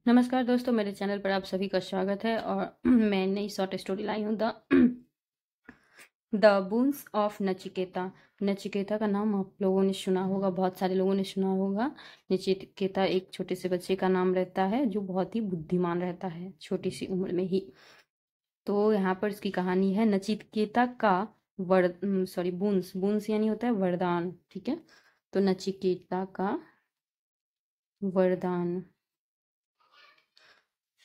नमस्कार दोस्तों, मेरे चैनल पर आप सभी का स्वागत है। और मैं नई शॉर्ट स्टोरी लाई हूँ the boons of Nachiketa. Nachiketa का नाम आप लोगों ने सुना होगा, बहुत सारे लोगों ने सुना होगा। नचिकेता एक छोटे से बच्चे का नाम रहता है जो बहुत ही बुद्धिमान रहता है छोटी सी उम्र में ही। तो यहाँ पर इसकी कहानी है नचिकेता का बूंस बूंस यानी होता है वरदान, ठीक है। तो नचिकेता का वरदान।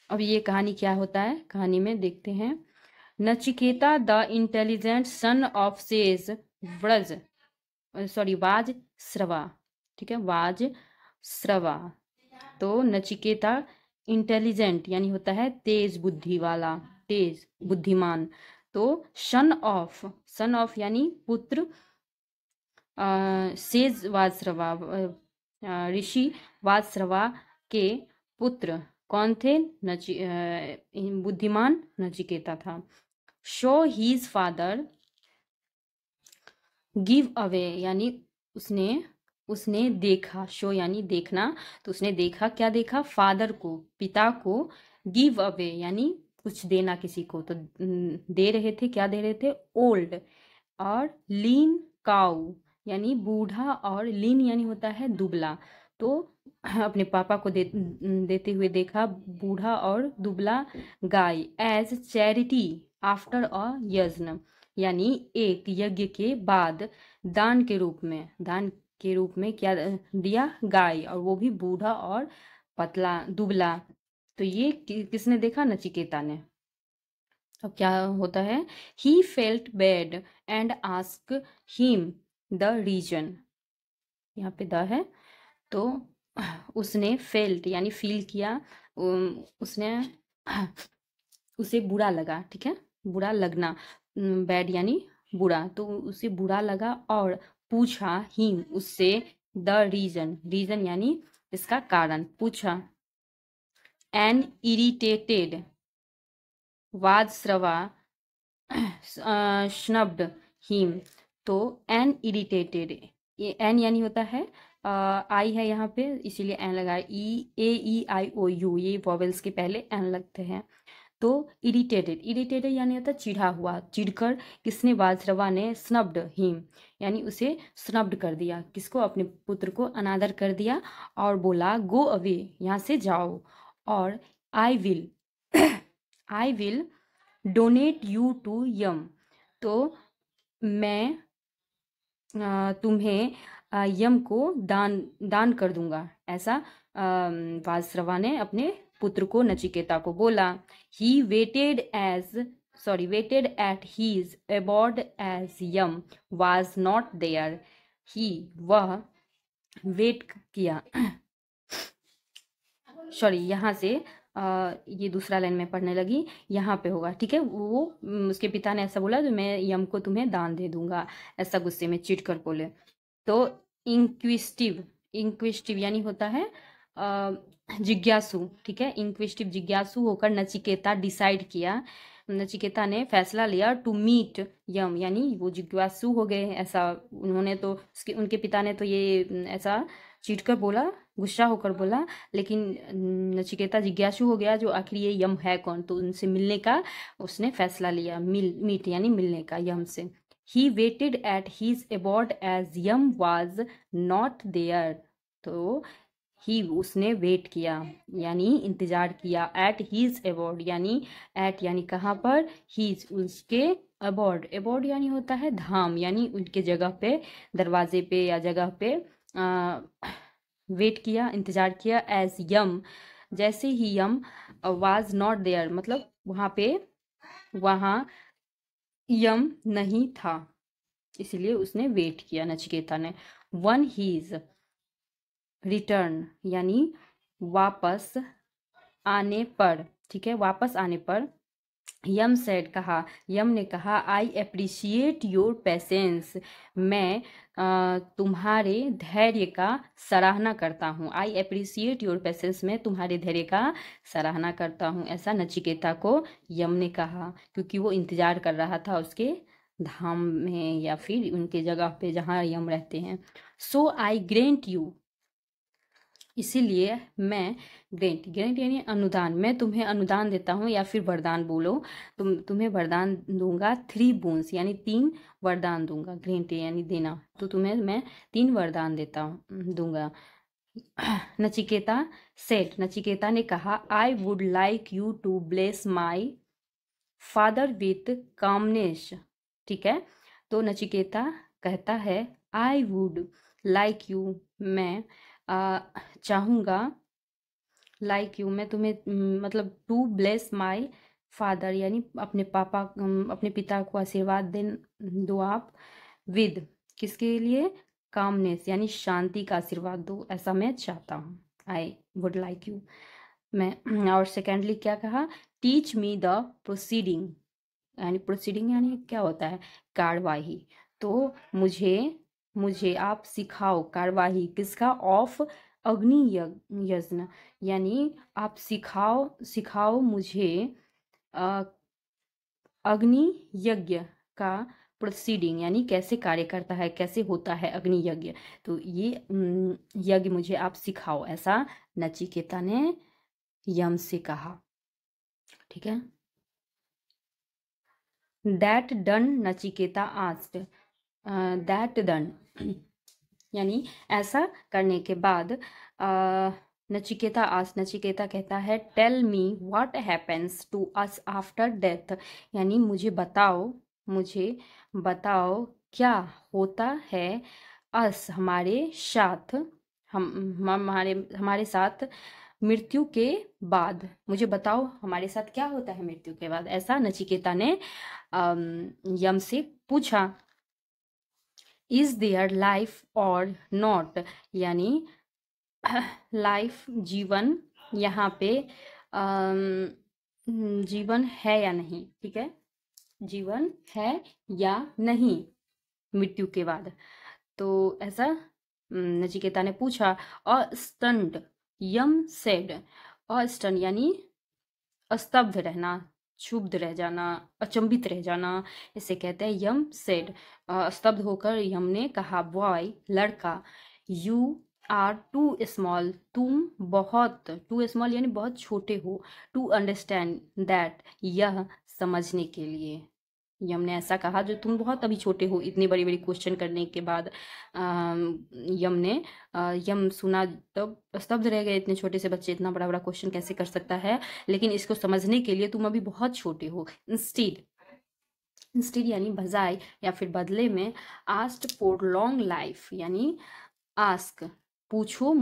अब ये कहानी क्या होता है, कहानी में देखते हैं। Nachiketa the intelligent son of sage व्रज वाज श्रवा, ठीक है, वाज श्रवा। तो नचिकेता इंटेलिजेंट यानी होता है तेज बुद्धि वाला, तेज बुद्धिमान। तो सन ऑफ यानी पुत्र, सेज वाजश्रवा, ऋषि वाजश्रवा के पुत्र कौन थे? बुद्धिमान नचिकेता था। So his father give away यानी उसने उसने देखा, शो यानी देखना। तो उसने देखा, क्या देखा? फादर को, पिता को। गिव अवे यानी कुछ देना किसी को, तो दे रहे थे, क्या दे रहे थे? ओल्ड और लीन काऊ यानी बूढ़ा, और लीन यानी होता है दुबला। तो अपने पापा को देते हुए देखा बूढ़ा और दुबला गाय, एज चैरिटी आफ्टर अ यज्ञ यानी एक यज्ञ के बाद, दान के रूप में क्या दिया? गाय, और वो भी बूढ़ा और पतला दुबला। तो ये किसने देखा? नचिकेता ने। अब क्या होता है? He felt bad and ask him the reason, यहाँ पे द है। तो उसने फेल्ट यानी फील किया, उसने उसे बुरा लगा, ठीक है, बुरा लगना, बैड यानी बुरा। तो उसे बुरा लगा और पूछा हिम उससे, द रीजन, रीजन यानी इसका कारण, पूछा। An irritated Vajashrava snubbed him. तो एन इरिटेटेड, ये एन यानी होता है आई है यहाँ पे, इसीलिए एन लगाया। E-A-E-I-O-U, ये वॉवेल्स के पहले एन लगते हैं। तो इरिटेटेड, इरिटेटेड यानी होता है चिढ़ा हुआ, चिढ़कर किसने? वाजश्रवा ने। स्नब्ड हिम यानी उसे स्नब्ड कर दिया, किसको? अपने पुत्र को अनादर कर दिया, और बोला गो अवे, यहाँ से जाओ। और I will I will donate you to Yama, तो मैं तुम्हें यम को दान कर दूंगा, ऐसा वाजश्रवा ने अपने पुत्र को, नचिकेता को बोला। He waited at his abode as Yama was not there. He, वह, वेट किया, सॉरी, यहाँ से ये दूसरा लाइन में पढ़ने लगी, यहाँ पे होगा, ठीक है। वो उसके पिता ने ऐसा बोला, जो मैं यम को तुम्हें दान दे दूंगा, ऐसा गुस्से में चिढ़ कर बोले। तो इंक्विस्टिव, इंक्विस्टिव यानी होता है जिज्ञासु, ठीक है। इंक्विस्टिव जिज्ञासु होकर नचिकेता डिसाइड किया, नचिकेता ने फैसला लिया टू मीट यम, यानी वो जिज्ञासु हो गए ऐसा। उन्होंने तो उनके पिता ने तो ये ऐसा चीट कर बोला, गुस्सा होकर बोला, लेकिन नचिकेता जिज्ञासु हो गया जो आखिर ये यम है कौन। तो उनसे मिलने का उसने फैसला लिया, मीट यानी मिलने का यम से। He waited at his abode as Yama was not there. तो ही, उसने वेट किया यानी इंतजार किया, एट हीज अबॉर्ड यानी एट यानी कहाँ पर? हीज उसके, अबॉर्ड, अबॉर्ड यानी होता है धाम, यानी उनके जगह पे, दरवाजे पे या जगह पे वेट किया, इंतजार किया। एज यम, जैसे ही यम वाज नॉट देयर, मतलब वहाँ पे, वहाँ यम नहीं था, इसलिए उसने वेट किया नचिकेता ने। वन हीज रिटर्न यानी वापस आने पर, ठीक है, वापस आने पर। यम सेड, कहा, यम ने कहा, आई अप्रिशिएट योर पेशेंस, मैं तुम्हारे धैर्य का सराहना करता हूँ। आई अप्रिशिएट योर पेशेंस, मैं तुम्हारे धैर्य का सराहना करता हूँ, ऐसा नचिकेता को यम ने कहा, क्योंकि वो इंतजार कर रहा था उसके धाम में या फिर उनके जगह पे जहाँ यम रहते हैं। सो आई ग्रेंट यू इसीलिए मैं ग्रेंट ग्रेंट यानी अनुदान, मैं तुम्हें अनुदान देता हूँ या फिर वरदान बोलो, तुम्हें वरदान दूंगा 3 बोन्स यानी 3 वरदान दूंगा। ग्रेंट यानी देना, तो तुम्हें मैं 3 वरदान देता हूँ दूंगा। नचिकेता सेड, नचिकेता ने कहा, I would like you to bless my father with calmness. ठीक है, तो नचिकेता कहता है आई वुड लाइक यू, मैं चाहूँगा, लाइक यू मैं तुम्हें मतलब टू ब्लेस माई फादर यानी अपने पापा अपने पिता को आशीर्वाद दे दो आप, विद किसके लिए, कामनेस यानी शांति का आशीर्वाद दो, ऐसा मैं चाहता हूँ। आई वुड लाइक यू मैं। और सेकेंडली क्या कहा, टीच मी द प्रोसीडिंग, यानी प्रोसीडिंग यानी क्या होता है, कार्यवाही, तो मुझे आप सिखाओ कार्यवाही किसका, ऑफ अग्नि यज्ञ, यानी आप सिखाओ मुझे अग्नि यज्ञ का प्रोसीडिंग, यानी कैसे कार्य करता है, कैसे होता है अग्नि यज्ञ, तो ये यज्ञ मुझे आप सिखाओ, ऐसा नचिकेता ने यम से कहा। ठीक है, that done Nachiketa asked, that done यानी ऐसा करने के बाद नचिकेता कहता है, tell me what happens to us after death, यानी मुझे बताओ क्या होता है अस हमारे साथ, हमारे साथ मृत्यु के बाद, मुझे बताओ हमारे साथ क्या होता है मृत्यु के बाद, ऐसा नचिकेता ने यम से पूछा। इज देयर लाइफ और नॉट, यानी लाइफ जीवन, यहाँ पे जीवन है या नहीं, ठीक है, जीवन है या नहीं मृत्यु के बाद, तो ऐसा नचिकेता ने पूछा। और स्टंड यम सेड, और स्टन यानी स्तब्ध रहना, क्षुब्ध रह जाना, अचंभित रह जाना, इसे कहते हैं यम सेड। स्तब्ध होकर यम ने कहा, बॉय लड़का, यू आर टू स्मॉल, तुम बहुत, टू स्मॉल यानी बहुत छोटे हो, टू अंडरस्टैंड दैट, यह समझने के लिए, यम ने ऐसा कहा जो तुम बहुत अभी छोटे हो, इतने बड़ी बड़ी क्वेश्चन करने के बाद यम सुना तब स्तब्ध रह गए, इतने छोटे से बच्चे इतना बड़ा बड़ा क्वेश्चन कैसे कर सकता है, लेकिन इसको समझने के लिए तुम अभी बहुत छोटे हो। इंस्टीड यानी बजाय या फिर बदले में, आस्क्ड फॉर लॉन्ग लाइफ, यानी आस्क पूछो,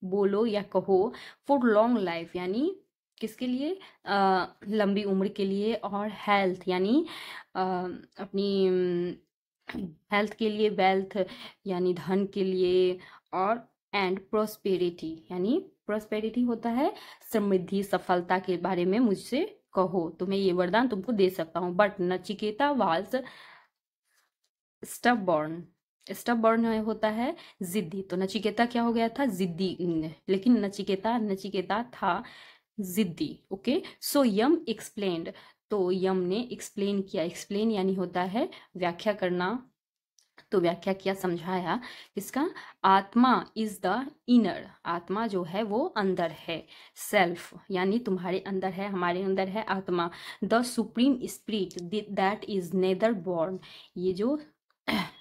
बोलो या कहो, फॉर लॉन्ग लाइफ यानी किसके लिए, लंबी उम्र के लिए, और हेल्थ यानी अपनी हेल्थ के लिए, वेल्थ यानी धन के लिए, और एंड प्रोस्पेरिटी यानी प्रोस्पेरिटी होता है समृद्धि सफलता के बारे में मुझसे कहो, तो मैं ये वरदान तुमको दे सकता हूँ। बट नचिकेता वाज स्टबबॉर्न होता है जिद्दी, तो नचिकेता क्या हो गया था, जिद्दी, लेकिन नचिकेता था जिद्दी। ओके, सो यम एक्सप्लेन्ड, तो यम ने एक्सप्लेन किया, एक्सप्लेन यानी होता है व्याख्या करना, तो व्याख्या किया, समझाया, इसका आत्मा इज द इनर, आत्मा जो है वो अंदर है, सेल्फ यानी तुम्हारे अंदर है, हमारे अंदर है आत्मा, the supreme spirit that is nether born, ये जो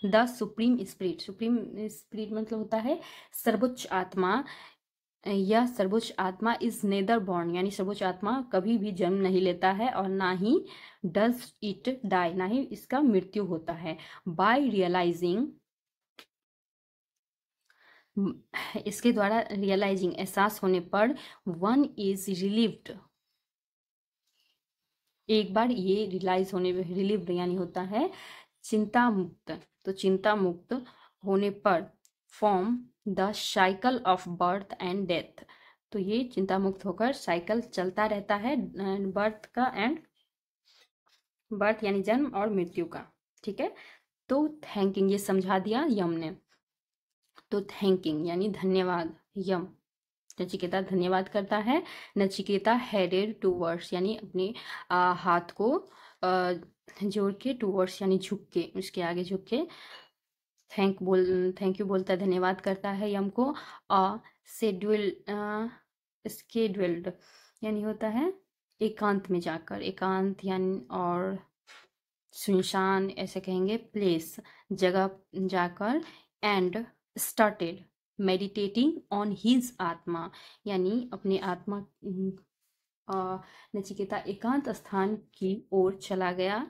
द सुप्रीम स्पिरिट मतलब होता है सर्वोच्च आत्मा, यह सर्वोच्च आत्मा इज नेदर बॉर्न यानी सर्वोच्च आत्मा कभी भी जन्म नहीं लेता है, और ना ही डज इट डाई, ना ही इसका मृत्यु होता है। बाय रियलाइजिंग, इसके द्वारा रियलाइजिंग एहसास होने पर, वन इज रिलीव्ड, एक बार ये रियलाइज होने, रिलीव्ड यानी होता है चिंता मुक्त, तो चिंता मुक्त होने पर, from the cycle of birth and death, तो ये चिंता मुक्त होकर साइकिल चलता रहता है बर्थ का, एंड बर्थ यानी जन्म और मृत्यु का। ठीक है, तो थैंकिंग ये समझा दिया यम ने, तो थैंकिंग यानी धन्यवाद, यम नचिकेता धन्यवाद करता है। नचिकेता हेडेड टूवर्ड्स यानी अपने हाथ को जोड़ के, टूवर्ड्स यानी झुक के, उसके आगे झुक के, थैंक यू बोलता है, धन्यवाद करता है यम को। शेड्यूल स्केड्यूल्ड यानी होता है एकांत में जाकर, एकांत यानी और सुनसान ऐसे कहेंगे, प्लेस जगह जाकर। And started meditating on his आत्मा यानी अपने आत्मा नचिकेता एकांत स्थान की ओर चला गया,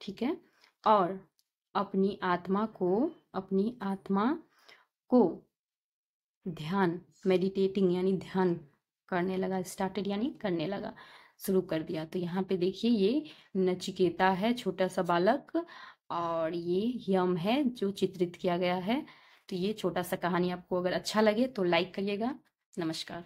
ठीक है, और अपनी आत्मा को ध्यान, मेडिटेटिंग यानी ध्यान करने लगा, स्टार्टेड यानी करने लगा, शुरू कर दिया। तो यहाँ पे देखिए ये नचिकेता है, छोटा सा बालक, और ये यम है जो चित्रित किया गया है। तो ये छोटा सा कहानी आपको अगर अच्छा लगे तो लाइक करिएगा। नमस्कार।